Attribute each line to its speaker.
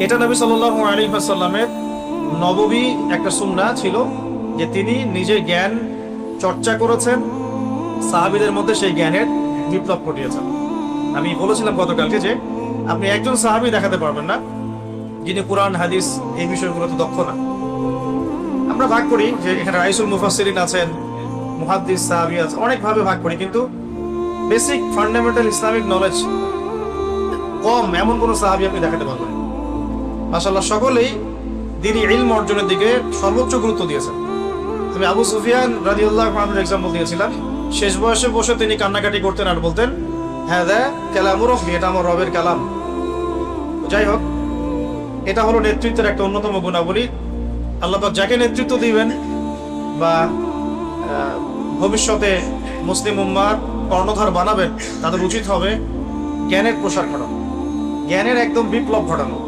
Speaker 1: এটা নবী সাল্লাল্লাহু আলাইহি ওয়াসাল্লামের নববী একটা সুন্নাহ ছিল যে তিনি নিজে জ্ঞান চর্চা করেছেন, সাহাবীদের মধ্যে সেই জ্ঞানের বিপ্লব ঘটিয়েছেন। আমি বলেছিলাম গতকালকে যে আপনি একজন সাহাবী দেখাতে পারবেন না যিনি কুরআন হাদিস এই বিষয়গুলোতে দক্ষ না। আমরা ভাগ করি যে এখানে রাইসুল মুফাসসিরিন আছেন, মুহাদ্দিস, সাহাবী আছে, অনেকভাবে ভাগ করি, কিন্তু বেসিক ফান্ডামেন্টাল ইসলামিক নলেজ কম এমন কোনো সাহাবী আপনি দেখাতে পারবেন না। মাশাআল্লাহ সকলেই দ্বীনি ইলম অর্জনের দিকে সর্বোচ্চ গুরুত্ব দিয়েছেন। আমি আবু সুফিয়ান রাদিয়াল্লাহু আনহুর এক্সাম্পল দিয়েছিলাম। শেষ বয়সে বসে তিনি কান্নাকাটি করতেন আর বলতেন, হাযা কালামু রাব্বি, এটা আমার রবের কালাম। যাই হোক, এটা হলো নেতৃত্বের একটা অন্যতম গুণাবলী। আল্লাহ পাক যাকে নেতৃত্ব দিবেন বা ভবিষ্যতে মুসলিম উম্মাহর কর্ণধার বানাবেন, তাদের উচিত হবে জ্ঞানের প্রসার ঘটানো, জ্ঞানের একদম বিপ্লব ঘটানো।